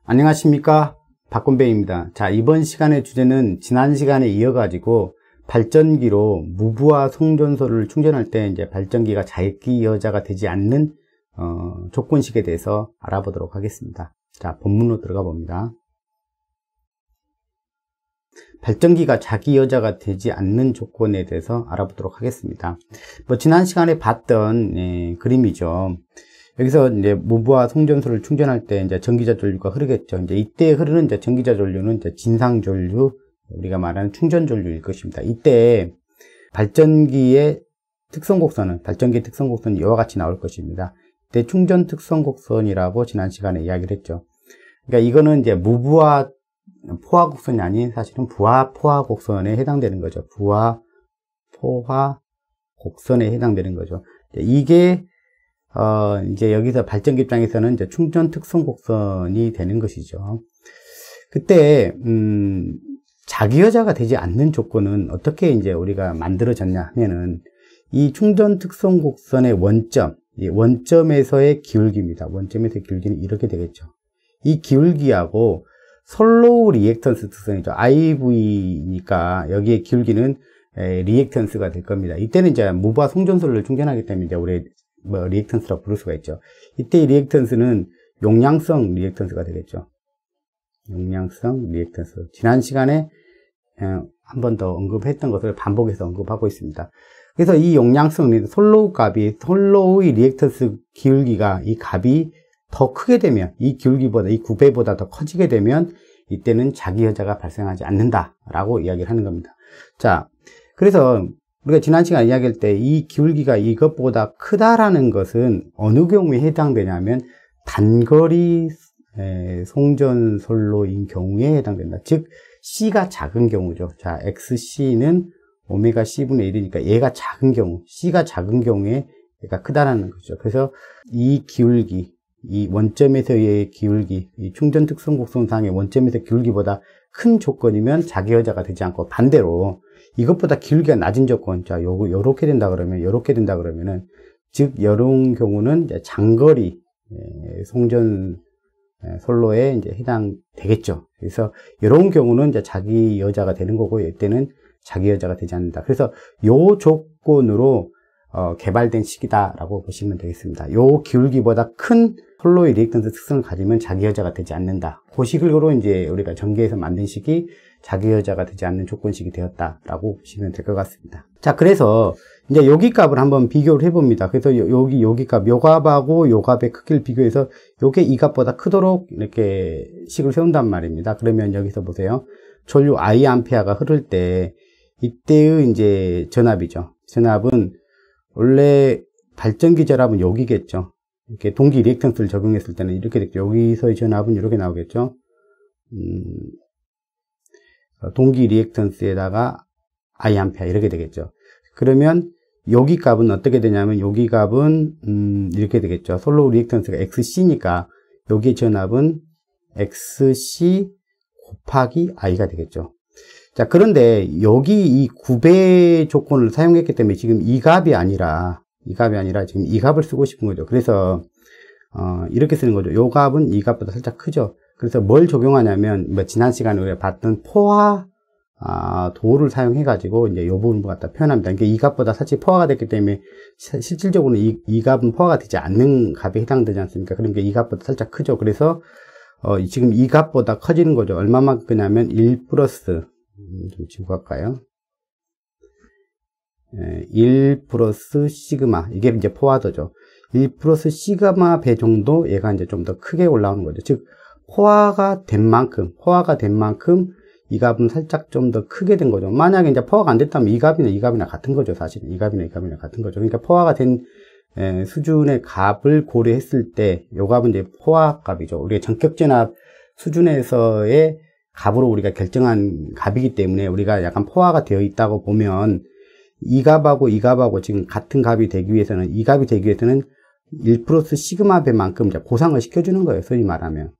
안녕하십니까, 박건배입니다. 자, 이번 시간의 주제는 지난 시간에 이어가지고 발전기로 무부하 송전소를 충전할 때 이제 발전기가 자기 여자가 되지 않는 조건식에 대해서 알아보도록 하겠습니다. 자, 본문으로 들어가 봅니다. 발전기가 자기 여자가 되지 않는 조건에 대해서 알아보도록 하겠습니다. 지난 시간에 봤던 그림이죠. 여기서 이제 무부하 송전소를 충전할 때 이제 전기자 전류가 흐르겠죠. 이제 이때 흐르는 이제 전기자 전류는 이제 진상 전류, 우리가 말하는 충전 전류일 것입니다. 이때 발전기의 특성 곡선은 이와 같이 나올 것입니다. 이때 충전 특성 곡선이라고 지난 시간에 이야기를 했죠. 그러니까 이거는 이제 무부하 포화 곡선이 아닌 사실은 부하 포화 곡선에 해당되는 거죠. 부하 포화 곡선에 해당되는 거죠. 이게 이제 여기서 발전기 입장에서는 이제 충전 특성 곡선이 되는 것이죠. 그때 자기 여자가 되지 않는 조건은 어떻게 이제 우리가 만들어졌냐 하면은 이 충전 특성 곡선의 원점, 이 원점에서의 기울기입니다. 원점에서의 기울기는 이렇게 되겠죠. 이 기울기하고 솔로우 리액턴스 특성이죠. IV니까 여기에 기울기는 리액턴스가 될 겁니다. 이때는 이제 무부하 송전소를 충전하기 때문에 이제 우리 리액턴스라고 부를 수가 있죠. 이때 이 리액턴스는 용량성 리액턴스가 되겠죠. 용량성 리액턴스. 지난 시간에 한 번 더 언급했던 것을 반복해서 언급하고 있습니다. 그래서 이 용량성, 솔로우의 리액턴스 기울기가, 이 값이 더 크게 되면, 이 기울기보다, 이 9배보다 더 커지게 되면, 이때는 자기 여자가 발생하지 않는다라고 이야기를 하는 겁니다. 자, 그래서 우리가 지난 시간에 이야기할 때 이 기울기가 이것보다 크다라는 것은 어느 경우에 해당되냐면 단거리 송전솔로인 경우에 해당된다. 즉 C가 작은 경우죠. 자, XC는 오메가 C분의 1이니까 얘가 작은 경우, C가 작은 경우에 얘가 크다라는 거죠. 그래서 이 기울기, 이 원점에서의 기울기, 이 충전 특성 곡선상의 원점에서의 기울기보다 큰 조건이면 자기 여자가 되지 않고, 반대로 이것보다 기울기가 낮은 조건, 자, 요렇게 된다 그러면은, 즉, 이런 경우는 이제 장거리 송전 솔로에 이제 해당되겠죠. 그래서 이런 경우는 이제 자기 여자가 되는 거고, 이때는 자기 여자가 되지 않는다. 그래서 요 조건으로 개발된 식이다라고 보시면 되겠습니다. 요 기울기보다 큰 솔로의 리액턴스 특성을 가지면 자기 여자가 되지 않는다. 그 식으로 이제 우리가 전기에서 만든 식이 자기 여자가 되지 않는 조건식이 되었다라고 보시면 될 것 같습니다. 자, 그래서 이제 여기 값을 한번 비교를 해봅니다. 그래서 여기 값, 요 값하고 요 값의 크기를 비교해서 요게 이 값보다 크도록 이렇게 식을 세운단 말입니다. 그러면 여기서 보세요. 전류 I아페어가 흐를 때 이때의 이제 전압이죠. 전압은 원래 발전기 전압은 여기겠죠. 이렇게 동기 리액턴스를 적용했을 때는 이렇게 됐죠. 여기서의 전압은 이렇게 나오겠죠. 동기 리액턴스에다가 I아페어 이렇게 되겠죠. 그러면 여기 값은 어떻게 되냐면 여기 값은 이렇게 되겠죠. 솔로우 리액턴스가 XC니까 여기의 전압은 XC 곱하기 I가 되겠죠. 자, 그런데 여기 이 9배 조건을 사용했기 때문에 지금 이 값이 아니라 지금 이 값을 쓰고 싶은 거죠. 그래서 이렇게 쓰는 거죠. 요 값은 이 값보다 살짝 크죠. 그래서 뭘 적용하냐면 지난 시간에 우리가 봤던 포화 도를 사용해 가지고 이제 요 부분을 갖다 표현합니다. 그러니까 이 값보다 사실 포화가 됐기 때문에 실질적으로는 이 값은 포화가 되지 않는 값에 해당되지 않습니까? 그러니까 이 값보다 살짝 크죠. 그래서 지금 이 값보다 커지는 거죠. 얼마만큼 크냐면 1 플러스 좀 지고 갈까요? 1 플러스 시그마, 이게 이제 포화도죠. 1 플러스 시그마 배 정도 얘가 이제 좀 더 크게 올라오는 거죠. 즉 포화가 된 만큼 이 값은 살짝 좀 더 크게 된 거죠. 만약에 이제 포화가 안 됐다면 이 값이나 같은 거죠. 사실은 이 값이나 같은 거죠. 그러니까 포화가 된 수준의 값을 고려했을 때 요 값은 이제 포화 값이죠. 우리가 전격 전압 수준에서의 값으로 우리가 결정한 값이기 때문에 우리가 약간 포화가 되어 있다고 보면 이 값하고 지금 같은 값이 되기 위해서는, 이 값이 되기 위해서는 1 플러스 시그마 배만큼 이제 보상을 시켜주는 거예요. 소위 말하면.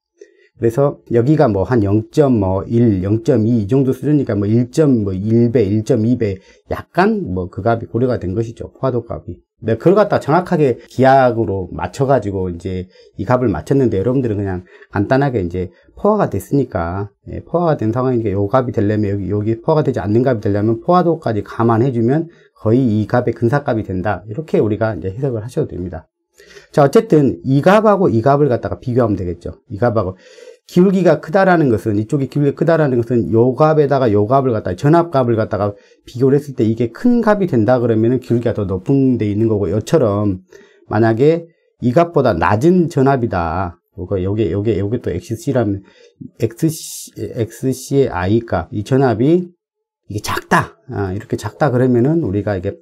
그래서 여기가 뭐 한 0.1, 0.2 이 정도 수준이니까 뭐 1.1배, 1.2배 약간 뭐 그 값이 고려가 된 것이죠. 포화도 값이. 네, 그걸 갖다 정확하게 기하학으로 맞춰가지고 이제 이 값을 맞췄는데 여러분들은 그냥 간단하게 이제 포화가 됐으니까, 예, 포화가 된 상황이니까 요 값이 되려면 여기 포화가 되지 않는 값이 되려면 포화도까지 감안해주면 거의 이 값의 근사값이 된다. 이렇게 우리가 이제 해석을 하셔도 됩니다. 자, 어쨌든 이 값하고 이 값을 갖다가 비교하면 되겠죠. 이 값하고. 기울기가 크다라는 것은, 이쪽이 기울기가 크다라는 것은 요 값에다가 요 값을 갖다가 전압값을 갖다가 비교를 했을 때 이게 큰 값이 된다 그러면은 기울기가 더 높은 데 있는 거고, 이처럼 만약에 이 값보다 낮은 전압이다. 요게 또 XC라면 XC의 I 값, 이 전압이 이게 작다. 이렇게 작다 그러면은 우리가 이게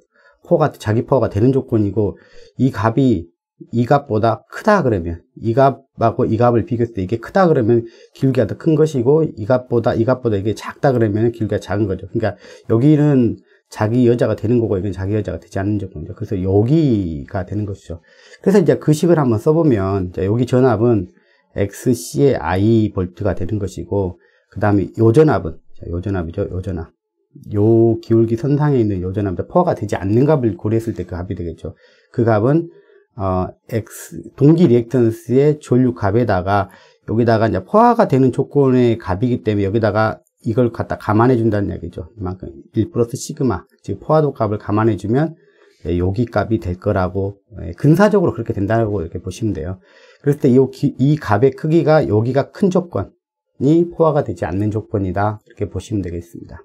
자기 포화가 되는 조건이고, 이 값이 이 값보다 크다 그러면, 이 값하고 이 값을 비교했을 때 이게 크다 그러면 기울기가 더 큰 것이고, 이 값보다 이게 작다 그러면 기울기가 작은 거죠. 그러니까 여기는 자기 여자가 되는 거고, 여기는 자기 여자가 되지 않는 조건이죠. 그래서 여기가 되는 것이죠. 그래서 이제 그 식을 한번 써보면, 이제 여기 전압은 XC의 I 볼트가 되는 것이고, 그 다음에 요 전압은, 요 전압이죠. 요 전압. 요 기울기 선상에 있는 요 전압, 포화가 되지 않는 값을 고려했을 때 그 값이 되겠죠. 그 값은 동기 리액턴스의 전류 값에다가 여기다가 이제 포화가 되는 조건의 값이기 때문에 여기다가 이걸 갖다 감안해 준다는 얘기죠. 이만큼 1 플러스 시그마, 즉 포화도 값을 감안해 주면 여기 값이 될 거라고, 근사적으로 그렇게 된다고 이렇게 보시면 돼요. 그랬을 때 이 값의 크기가 여기가 큰 조건이 포화가 되지 않는 조건이다, 이렇게 보시면 되겠습니다.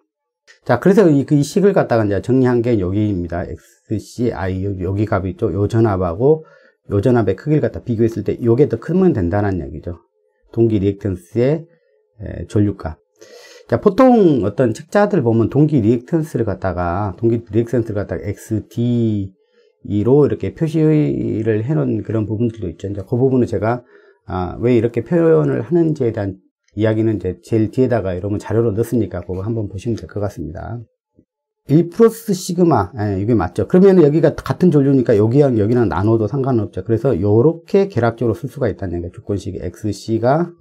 자, 그래서 이 식을 갖다가 이제 정리한 게 여기입니다. XCI, 여기 값이 있죠. 요 전압하고 요 전압의 크기를 갖다 비교했을 때 요게 더 크면 된다는 얘기죠. 동기 리액턴스의 전류값. 자, 보통 어떤 책자들 보면 동기 리액턴스를 갖다가 XD로 이렇게 표시를 해놓은 그런 부분들도 있죠. 이제 그 부분은 제가 왜 이렇게 표현을 하는지에 대한 이야기는 이제 제일 뒤에다가 여러분 자료로 넣었으니까 그거 한번 보시면 될 것 같습니다. 1 플러스 시그마, 이게 맞죠. 그러면 여기가 같은 전류니까 여기랑 나눠도 상관없죠. 그래서 요렇게 계략적으로 쓸 수가 있다는 얘기예요. 조건식이 XC가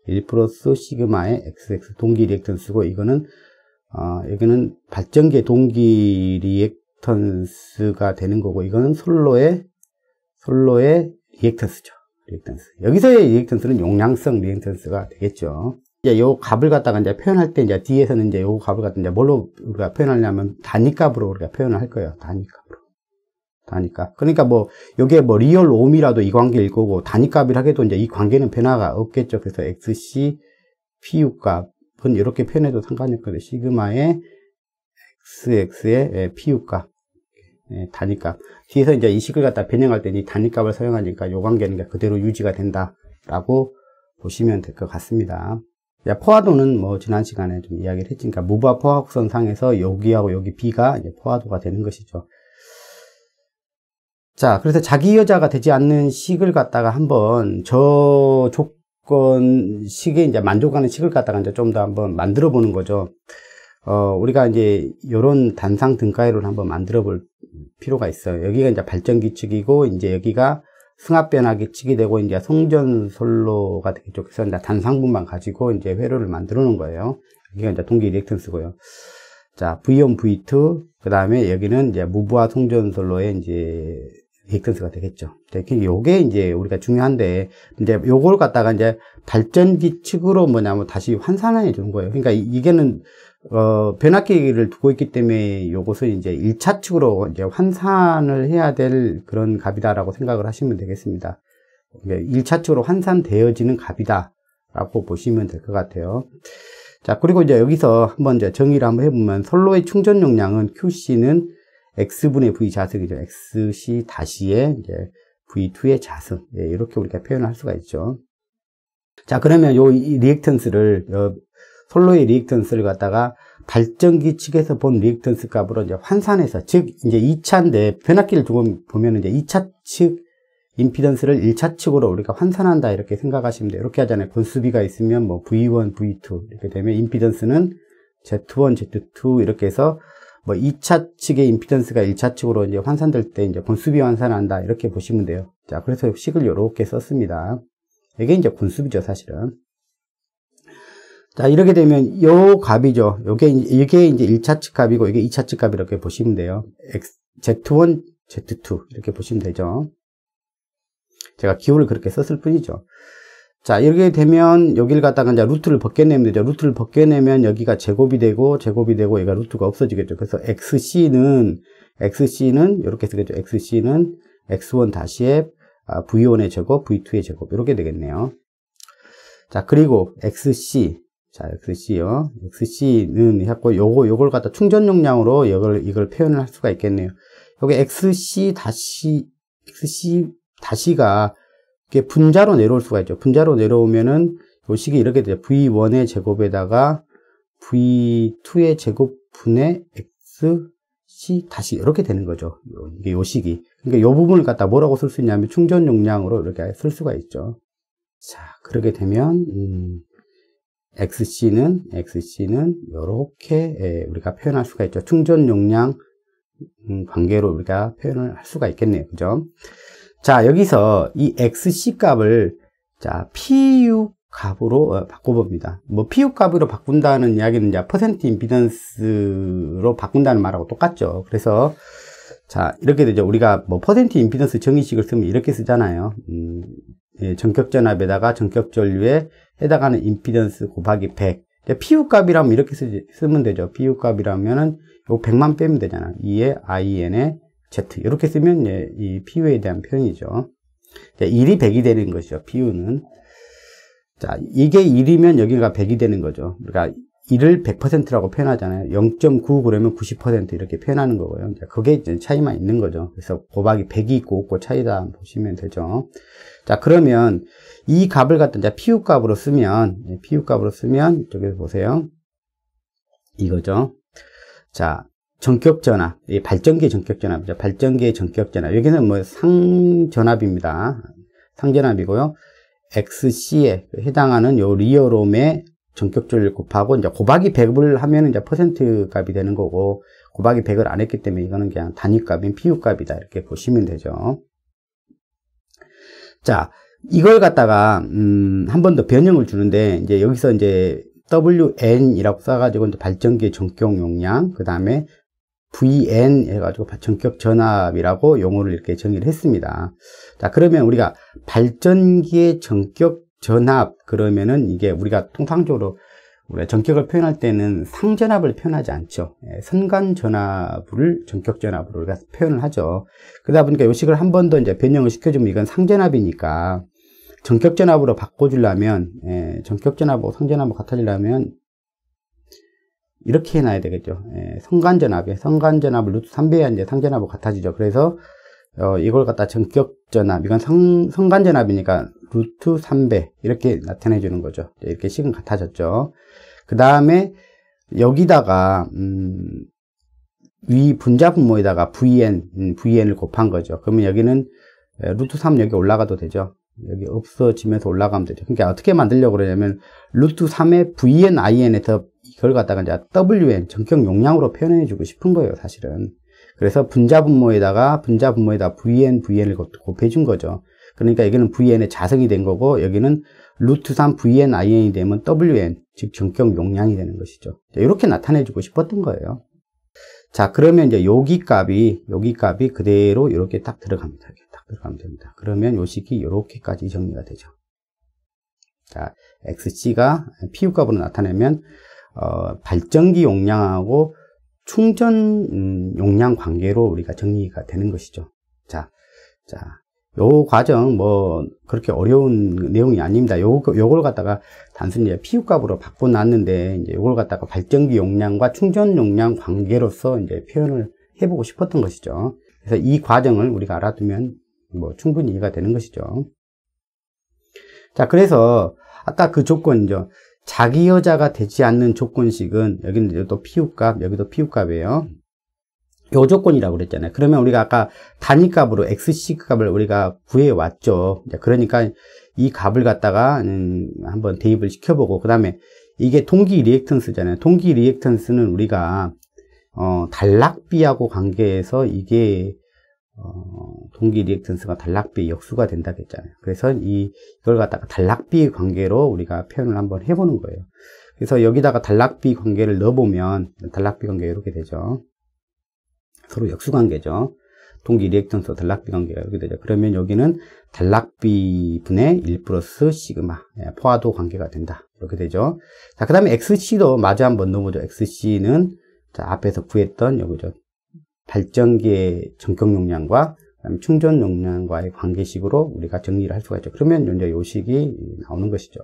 1 플러스 시그마의 XX 동기 리액턴스고, 이거는 여기는 발전기의 동기 리액턴스가 되는 거고, 이거는 솔로의 리액턴스죠. 리액턴스. 여기서의 리액턴스는 용량성 리액턴스가 되겠죠. 이제 요 값을 갖다가 이제 표현할 때 이제 뒤에서는 이제 요 값을 갖다 이제 뭘로 우리가 표현하냐면 단위값으로 우리가 표현을 할 거예요. 단위값. 그러니까 뭐 요게 뭐 리얼 옴이라도 이 관계일 거고, 단위값이라 해도 이제 이 관계는 변화가 없겠죠. 그래서 XC PU 값은 이렇게 표현해도 상관이 없거든요. 시그마의 XX의 PU 값. 단위값. 뒤에서 이제 이 식을 갖다 변형할 때 이 단위값을 사용하니까 요 관계는 그대로 유지가 된다라고 보시면 될 것 같습니다. 포화도는 뭐 지난 시간에 좀 이야기를 했으니까 무부하 포화곡선 상에서 여기하고 여기 B가 이제 포화도가 되는 것이죠. 자, 그래서 자기 여자가 되지 않는 식을 갖다가 한번 저 조건 식에 이제 만족하는 식을 갖다가 이제 좀 더 한번 만들어 보는 거죠. 우리가 이제 요런 단상 등가율을 한번 만들어 볼 필요가 있어요. 여기가 이제 발전기 측이고, 이제 여기가 승합 변화기 측이 되고, 이제 송전솔로가 되겠죠. 그래서 이제 단상분만 가지고 이제 회로를 만들어 놓은 거예요. 여기가 이제 동기 리액턴스고요. 자, V1, V2, 그 다음에 여기는 이제 무부하 송전솔로의 이제 리액턴스가 되겠죠. 요게 이제 우리가 중요한데, 이제 요걸 갖다가 이제 발전기 측으로 뭐냐면 다시 환산해 주는 거예요. 그러니까 이게는 변압기를 두고 있기 때문에 요것을 이제 1차 측으로 이제 환산을 해야 될 그런 값이다라고 생각을 하시면 되겠습니다. 1차 측으로 환산되어지는 값이다라고 보시면 될 것 같아요. 자, 그리고 이제 여기서 한번 이제 정의를 한번 해보면, 솔로의 충전 용량은 QC는 X분의 V 자승이죠. XC 다시의 이제 V2의 자승. 이렇게 우리가 표현을 할 수가 있죠. 자, 그러면 이 리액턴스를, 솔로의 리액턴스를 갖다가 발전기 측에서 본 리액턴스 값으로 이제 환산해서, 즉, 이제 2차인데, 변압기를 두고 보면 이제 2차 측 임피던스를 1차 측으로 우리가 환산한다, 이렇게 생각하시면 돼요. 이렇게 하잖아요. 건수비가 있으면 뭐 V1, V2 이렇게 되면 임피던스는 Z1, Z2 이렇게 해서 뭐 2차 측의 임피던스가 1차 측으로 이제 환산될 때 이제 건수비 환산한다, 이렇게 보시면 돼요. 자, 그래서 식을 이렇게 썼습니다. 이게 이제 건수비죠, 사실은. 자, 이렇게 되면 요 값이죠. 이게 이제 1차 측 값이고 이게 2차 측 값, 이렇게 보시면 돼요. Z1, Z2 이렇게 보시면 되죠. 제가 기호를 그렇게 썼을 뿐이죠. 자, 이렇게 되면 여기를 갖다가 이제 루트를 벗겨내면 되죠. 루트를 벗겨내면 여기가 제곱이 되고 얘가 루트가 없어지겠죠. 그래서 XC는 이렇게 쓰겠죠. XC는 X1 다시의 V1의 제곱, V2의 제곱 이렇게 되겠네요. 자, 그리고 XC요. XC는 했고 요걸 갖다 충전 용량으로 이걸 표현을 할 수가 있겠네요. 여기 XC 다시가 이게 분자로 내려올 수가 있죠. 분자로 내려오면은 요 식이 이렇게 되죠. V1의 제곱에다가 V2의 제곱분의 XC 다시 이렇게 되는 거죠. 이게 요 식이. 그러니까 요 부분을 갖다 뭐라고 쓸 수 있냐면 충전 용량으로 이렇게 쓸 수가 있죠. 자, 그렇게 되면 XC는 이렇게 우리가 표현할 수가 있죠. 충전 용량 관계로 우리가 표현을 할 수가 있겠네요. 그죠? 자, 여기서 이 XC 값을 자, PU 값으로 바꿔봅니다. 뭐 PU 값으로 바꾼다는 이야기는 이제 퍼센트 임피던스로 바꾼다는 말하고 똑같죠. 그래서 자, 이렇게 되죠. 우리가 뭐 퍼센트 임피던스 정의식을 쓰면 이렇게 쓰잖아요. 전격 전압에다가 전격 전류에 해당하는 임피던스 곱하기 100. PU 값이라면 이렇게 쓰면 되죠. PU 값이라면은 요 100만 빼면 되잖아. 2의 IN의 Z. 이렇게 쓰면 이 PU에 대한 표현이죠. 1이 100이 되는 것이죠. PU는. 자, 이게 1이면 여기가 100이 되는 거죠. 그러니까 1을 100%라고 표현하잖아요. 0.9 그러면 90% 이렇게 표현하는 거고요. 그게 이제 차이만 있는 거죠. 그래서 곱하기 100이 있고 없고 차이다 보시면 되죠. 자, 그러면 이 값을 갖다 이제 PU 값으로 쓰면 이쪽에서 보세요. 이거죠. 자, 전격 전압, 이 발전기의 전격 전압이죠. 발전기의 전격 전압. 여기는 뭐 상전압입니다. 상전압이고요. XC에 해당하는 요 리얼옴의 전격 전류를 곱하고 이제 곱하기 100을 하면 이제 퍼센트 값이 되는 거고 곱하기 100을 안 했기 때문에 이거는 그냥 단위 값인 PU 값이다. 이렇게 보시면 되죠. 자, 이걸 갖다가 한 번 더 변형을 주는데 이제 여기서 이제 WN이라고 써가지고 이제 발전기의 전격 용량, 그 다음에 VN 해가지고 전격 전압이라고 용어를 이렇게 정의를 했습니다. 자, 그러면 우리가 발전기의 전격 전압 그러면은 이게 우리가 통상적으로 우리가 전격을 표현할 때는 상전압을 표현하지 않죠. 선간 전압을 전격 전압으로 우리가 표현을 하죠. 그러다 보니까 요 식을 한 번 더 이제 변형을 시켜주면 이건 상전압이니까 전격 전압으로 바꿔주려면 전격 전압하고 상전압을 같아지려면 이렇게 해놔야 되겠죠. 성간전압을 루트 3배야 이제 상전압하고 같아지죠. 그래서 이걸 갖다 전격 전압, 이건 성간전압이니까 루트 3배 이렇게 나타내 주는 거죠. 이렇게 식은 같아졌죠. 그 다음에 여기다가 위 분자 분모에다가 VN을 곱한 거죠. 그러면 여기는 루트 3 여기 올라가도 되죠. 여기 없어지면서 올라가면 되죠. 그러니까 어떻게 만들려고 그러냐면 루트 3의 VN, IN에서 이걸 갖다가 이제 WN 전격 용량으로 표현해 주고 싶은 거예요, 사실은. 그래서 분자 분모에다가 VN을 곱해 준 거죠. 그러니까 여기는 VN의 자성이 된 거고 여기는 루트 3 VN, IN이 되면 WN, 즉 전격 용량이 되는 것이죠. 이렇게 나타내 주고 싶었던 거예요. 자, 그러면 이제 여기 값이 그대로 이렇게 딱 들어갑니다. 이렇게 딱 들어가면 됩니다. 그러면 요 식이 이렇게까지 정리가 되죠. 자, XC가 PU 값으로 나타내면 발전기 용량하고 충전 용량 관계로 우리가 정리가 되는 것이죠. 자, 요 과정 뭐 그렇게 어려운 내용이 아닙니다. 요걸 갖다가 단순히 PU 값으로 바꿔놨는데 이제 요걸 갖다가 발전기 용량과 충전 용량 관계로서 이제 표현을 해보고 싶었던 것이죠. 그래서 이 과정을 우리가 알아두면 뭐 충분히 이해가 되는 것이죠. 자, 그래서 아까 그 조건이죠. 자기 여자가 되지 않는 조건식은 여기는 또 PU 값, 여기도 PU 값이에요. 요 조건이라고 그랬잖아요. 그러면 우리가 아까 단위값으로 XC 값을 우리가 구해왔죠. 그러니까 이 값을 갖다가 한번 대입을 시켜보고, 그 다음에 이게 동기 리액턴스잖아요. 동기 리액턴스는 우리가 단락비하고 관계해서 이게 동기 리액턴스가 단락비 역수가 된다고 했잖아요. 그래서 이걸 갖다가 단락비 관계로 우리가 표현을 한번 해보는 거예요. 그래서 여기다가 단락비 관계를 넣어보면 단락비 관계가 이렇게 되죠. 서로 역수관계죠. 동기 리액턴스 단락비 관계가 이렇게 되죠. 그러면 여기는 단락비 분의 1 플러스 시그마 포화도 관계가 된다. 이렇게 되죠. 자, 그 다음에 XC도 마저 한번 넣어보죠. XC는 자, 앞에서 구했던 요거죠. 발전기의 전격 용량과 그다음에 충전 용량과의 관계식으로 우리가 정리를 할 수가 있죠. 그러면 이제 요 식이 나오는 것이죠.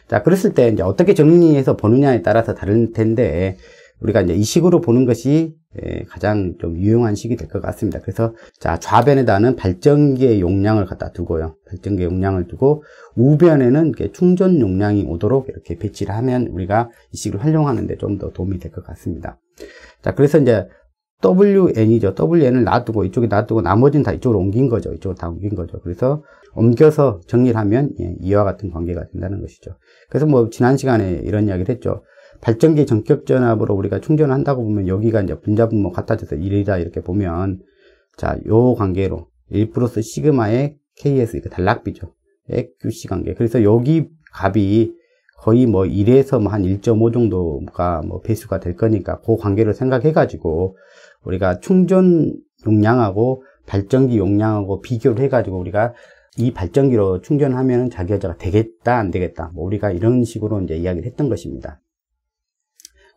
자, 그랬을 때 이제 어떻게 정리해서 보느냐에 따라서 다를 텐데, 우리가 이제 이 식으로 보는 것이 가장 좀 유용한 식이 될 것 같습니다. 그래서 자, 좌변에다는 발전기의 용량을 갖다 두고요. 발전기의 용량을 두고 우변에는 이렇게 충전 용량이 오도록 이렇게 배치를 하면 우리가 이 식을 활용하는데 좀 더 도움이 될 것 같습니다. 자, 그래서 이제 WN이죠. WN을 놔두고 이쪽에 놔두고 나머지는 다 이쪽으로 옮긴 거죠. 이쪽으로 다 옮긴 거죠. 그래서 옮겨서 정리를 하면 이와 같은 관계가 된다는 것이죠. 그래서 뭐 지난 시간에 이런 이야기를 했죠. 발전기 전격 전압으로 우리가 충전을 한다고 보면 여기가 이제 분자분모 같아져서 1이다 이렇게 보면 자, 요 관계로 1 플러스 시그마의 KS 이거 단락비죠. QC 관계. 그래서 여기 값이 거의 뭐 1에서 뭐 한 1.5 정도가 뭐 배수가 될 거니까 그 관계를 생각해 가지고 우리가 충전 용량하고 발전기 용량하고 비교를 해 가지고 우리가 이 발전기로 충전하면 자기여자가 되겠다 안 되겠다 뭐 우리가 이런 식으로 이제 이야기를 했던 것입니다.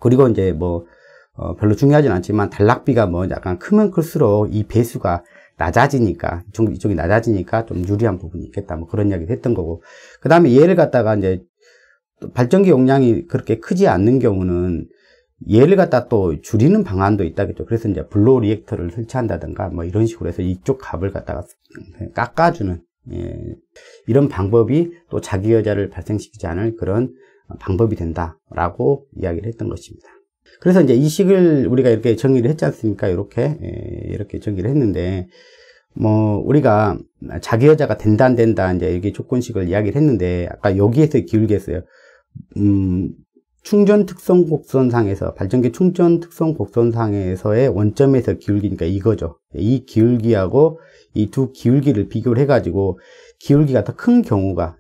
그리고 이제 뭐 별로 중요하진 않지만 단락비가 뭐 약간 크면 클수록 이 배수가 낮아지니까 이쪽이 낮아지니까 좀 유리한 부분이 있겠다 뭐 그런 이야기를 했던 거고, 그 다음에 얘를 갖다가 이제 발전기 용량이 그렇게 크지 않는 경우는 얘를 갖다 또 줄이는 방안도 있다겠죠. 그래서 이제 블로우 리액터를 설치한다든가 뭐 이런 식으로 해서 이쪽 값을 갖다가 깎아주는 이런 방법이 또 자기여자를 발생시키지 않을 그런 방법이 된다라고 이야기를 했던 것입니다. 그래서 이제 이 식을 우리가 이렇게 정의를 했지 않습니까? 이렇게 정의를 했는데, 뭐, 우리가 자기여자가 된다, 안 된다, 이제 여기 조건식을 이야기를 했는데, 아까 여기에서 기울기 했어요. 충전 특성 곡선상에서, 발전기 충전 특성 곡선상에서의 원점에서 기울기니까 이거죠. 이 기울기하고 이 두 기울기를 비교를 해가지고, 기울기가 더 큰 경우가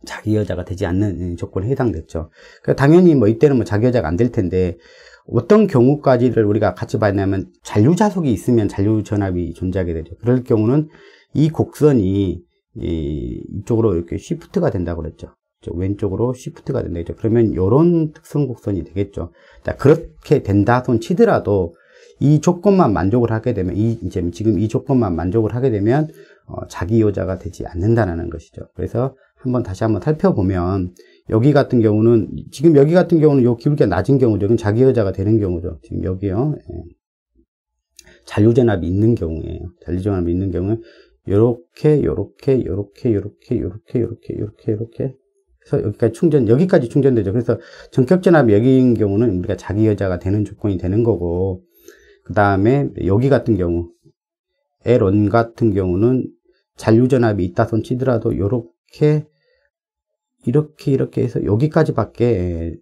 자기여자가 되지 않는 조건에 해당됐죠. 당연히 뭐 이때는 뭐 자기여자가 안 될 텐데, 어떤 경우까지를 우리가 같이 봤냐면 잔류자속이 있으면 잔류전압이 존재하게 되죠. 그럴 경우는 이 곡선이 이쪽으로 이렇게 쉬프트가 된다고 그랬죠. 왼쪽으로 쉬프트가 된다죠. 그러면 이런 특성 곡선이 되겠죠. 자, 그렇게 된다 손 치더라도 이 조건만 만족을 하게 되면 지금 이 조건만 만족을 하게 되면 자기여자가 되지 않는다는 것이죠. 그래서 다시 한번 살펴보면 여기 같은 경우는 지금 여기 같은 경우는 요 기울기가 낮은 경우죠. 이건 자기여자가 되는 경우죠. 지금 여기요. 잔류전압이 있는 경우에요. 잔류전압이 있는 경우에 요렇게 그래서 여기까지 충전되죠. 그래서 전격전압이 여기인 경우는 우리가 자기여자가 되는 조건이 되는 거고, 그 다음에 여기 같은 경우 L1 같은 경우는 잔류전압이 있다 손 치더라도 이렇게 해서 여기까지밖에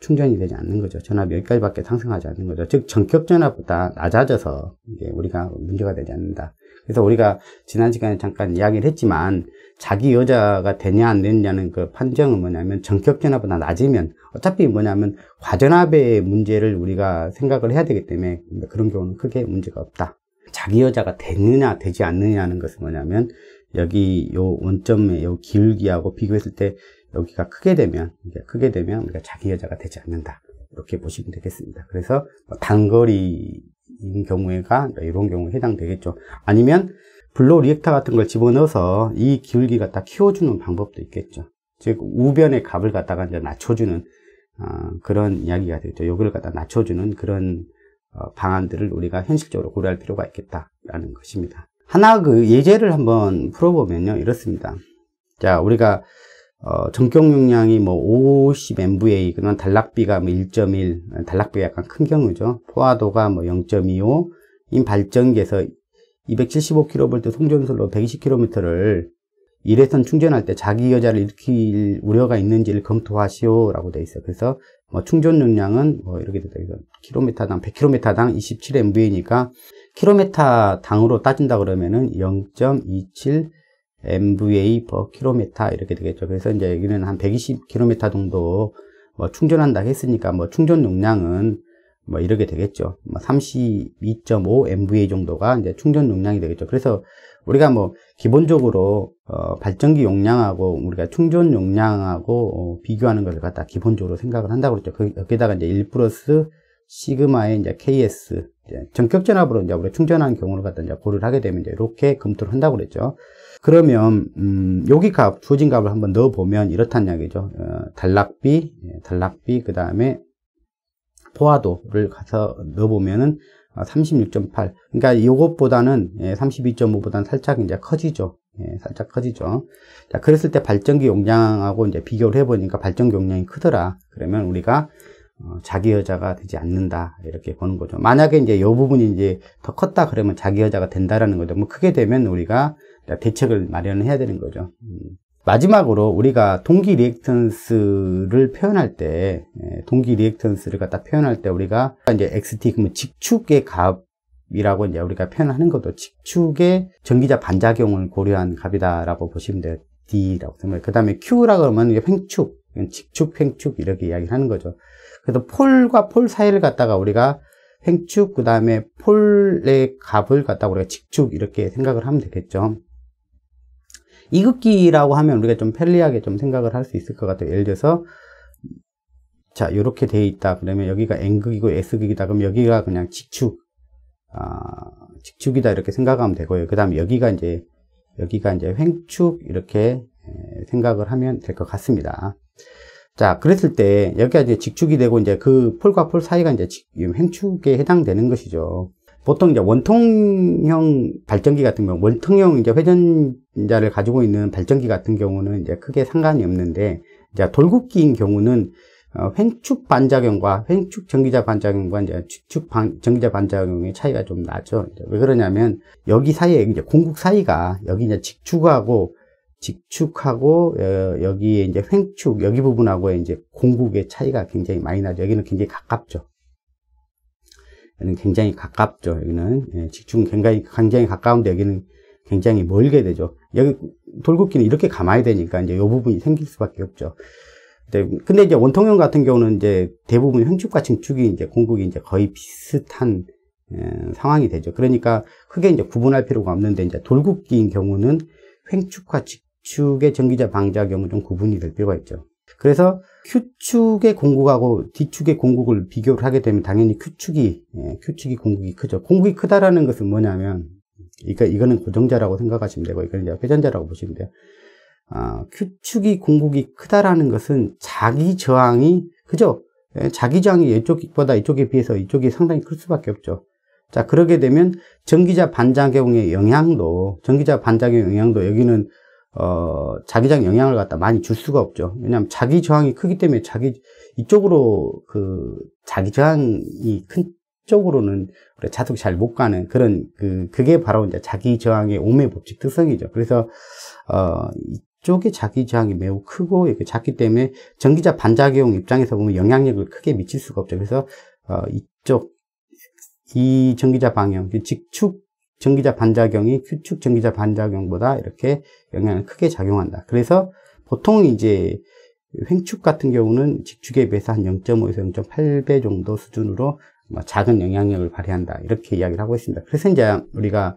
충전이 되지 않는 거죠. 전압이 여기까지밖에 상승하지 않는 거죠. 즉 전격전압보다 낮아져서 이게 우리가 문제가 되지 않는다. 그래서 우리가 지난 시간에 잠깐 이야기를 했지만 자기여자가 되냐 안 되냐는 그 판정은 뭐냐면 전격전압보다 낮으면 어차피 뭐냐면 과전압의 문제를 우리가 생각을 해야 되기 때문에 그런 경우는 크게 문제가 없다. 자기여자가 되느냐 되지 않느냐는 것은 뭐냐면 여기 요 원점의 요 기울기하고 비교했을 때 여기가 크게 되면 우리가 자기여자가 되지 않는다. 이렇게 보시면 되겠습니다. 그래서 단거리인 경우에가 이런 경우에 해당되겠죠. 아니면 블로우 리액터 같은 걸 집어넣어서 이 기울기 갖다 키워주는 방법도 있겠죠. 즉 우변의 값을 갖다가 이제 낮춰주는 그런 이야기가 되겠죠. 여기를 갖다 낮춰주는 그런 방안들을 우리가 현실적으로 고려할 필요가 있겠다라는 것입니다. 하나 그 예제를 한번 풀어보면요, 이렇습니다. 자, 우리가 전격 용량이 뭐 50 MVA, 그러면 단락비가 뭐 1.1, 단락비가 약간 큰 경우죠. 포화도가 뭐 0.25, 인 발전기에서 275kV 송전솔로 120km를 1회선 충전할 때 자기여자를 일으킬 우려가 있는지를 검토하시오라고 되어 있어요. 그래서 뭐 충전 용량은 뭐 이렇게 되어 있어요. 킬로미터당 100km당 27MVA니까 킬로미터당으로 따진다 그러면은 0.27 MVA per km 이렇게 되겠죠. 그래서 이제 여기는 한 120km 정도 뭐 충전한다 했으니까 뭐 충전 용량은 뭐 이렇게 되겠죠. 뭐 32.5 MVA 정도가 이제 충전 용량이 되겠죠. 그래서 우리가 뭐 기본적으로 발전기 용량하고 우리가 충전 용량하고 비교하는 것을 갖다 기본적으로 생각을 한다고 그랬죠. 여기다가 이제 1 플러스 시그마의 이제 KS 전격 전압으로 이제 우리가 충전하는 경우를 갖다 이제 고려를 하게 되면 이제 이렇게 검토를 한다고 그랬죠. 그러면 여기 값 주어진 값을 한번 넣어 보면 이렇다는 이야기죠. 단락비 그 다음에 포화도를 가서 넣어 보면은 36.8. 그러니까 이것보다는 32.5보다는 살짝 이제 커지죠. 살짝 커지죠. 자, 그랬을 때 발전기 용량하고 이제 비교를 해보니까 발전기 용량이 크더라. 그러면 우리가 자기여자가 되지 않는다. 이렇게 보는 거죠. 만약에 이제 이 부분이 이제 더 컸다 그러면 자기여자가 된다라는 거죠. 뭐 크게 되면 우리가 대책을 마련을 해야 되는 거죠. 마지막으로 우리가 동기 리액턴스를 표현할 때, 동기 리액턴스를 갖다 표현할 때 우리가 이제 XT, 그러면 직축의 값이라고 이제 우리가 표현하는 것도 직축의 전기자 반작용을 고려한 값이다라고 보시면 돼요. D라고 생각해요. 그 다음에 Q라고 그러면 이게 횡축, 직축, 횡축 이렇게 이야기를 하는 거죠. 그래서 폴과 폴 사이를 갖다가 우리가 횡축, 그 다음에 폴의 값을 갖다가 우리가 직축 이렇게 생각을 하면 되겠죠. 이극기라고 하면 우리가 좀 편리하게 좀 생각을 할 수 있을 것 같아요. 예를 들어서 자 이렇게 돼 있다 그러면 여기가 N극이고 S극이다 그럼 여기가 그냥 직축이다 이렇게 생각하면 되고요. 그 다음에 여기가 이제 횡축 이렇게 생각을 하면 될 것 같습니다. 자 그랬을 때 여기가 이제 직축이 되고 이제 그 폴과 폴 사이가 이제 횡축에 해당되는 것이죠. 보통 이제 원통형 발전기 같은 경우, 원통형 이제 회전자를 가지고 있는 발전기 같은 경우는 이제 크게 상관이 없는데, 이제 돌굽기인 경우는 횡축 반작용과 횡축 전기자 반작용과 이제 직축 전기자 반작용의 차이가 좀 나죠. 왜 그러냐면 여기 사이에 이제 공국 사이가 여기 이제 직축하고 여기에 이제 횡축 여기 부분하고의 이제 공국의 차이가 굉장히 많이 나죠. 여기는 굉장히 가깝죠. 여기는 굉장히 가깝죠. 여기는 직축은 굉장히 가까운데 여기는 굉장히 멀게 되죠. 여기 돌굽기는 이렇게 감아야 되니까 이제 이 부분이 생길 수밖에 없죠. 근데 이제 원통형 같은 경우는 이제 대부분 횡축과 직축이 이제 공국이 이제 거의 비슷한 상황이 되죠. 그러니까 크게 이제 구분할 필요가 없는데 이제 돌굽기인 경우는 횡축과 직축의 전기자 방작용은 좀 구분이 될 필요가 있죠. 그래서 Q축의 공국하고 D축의 공국을 비교를 하게 되면 당연히 Q축이 공국이 크죠. 공국이 크다라는 것은 뭐냐면, 이거는 고정자라고 생각하시면 되고, 이거는 이제 회전자라고 보시면 돼요. Q축이 공국이 크다라는 것은 자기 저항이, 그죠? 자기 저항이 이쪽보다 이쪽에 비해서 이쪽이 상당히 클 수밖에 없죠. 자, 그러게 되면 전기자 반작용의 영향도 여기는 자기장 영향을 갖다 많이 줄 수가 없죠. 왜냐하면 자기 저항이 크기 때문에 이쪽으로 자기 저항이 큰 쪽으로는 우리가 자석이 잘 못 가는 그런 그게 바로 이제 자기 저항의 오매 법칙 특성이죠. 그래서 이쪽에 자기 저항이 매우 크고 이렇게 작기 때문에 전기자 반작용 입장에서 보면 영향력을 크게 미칠 수가 없죠. 그래서 이 전기자 방향, 직축 전기자 반작용이 Q축 전기자 반작용보다 이렇게 영향을 크게 작용한다. 그래서 보통 이제 횡축 같은 경우는 직축에 비해서 한 0.5에서 0.8배 정도 수준으로 작은 영향력을 발휘한다. 이렇게 이야기를 하고 있습니다. 그래서 이제 우리가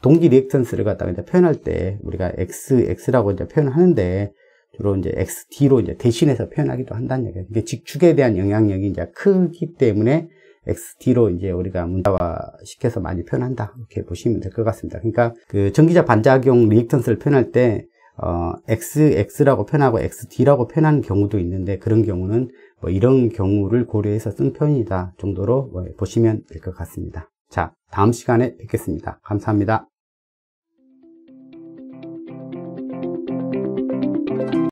동기 리액턴스를 갖다가 이제 표현할 때 우리가 X라고 이제 표현하는데 주로 이제 XD로 이제 대신해서 표현하기도 한다는 얘기예요. 이게 직축에 대한 영향력이 이제 크기 때문에 XD로 이제 우리가 문자화 시켜서 많이 표현한다. 이렇게 보시면 될 것 같습니다. 그러니까 그 전기자 반작용 리액턴스를 표현할 때, X라고 표현하고 XD라고 표현하는 경우도 있는데 그런 경우는 뭐 이런 경우를 고려해서 쓴 표현이다 정도로 보시면 될 것 같습니다. 자, 다음 시간에 뵙겠습니다. 감사합니다.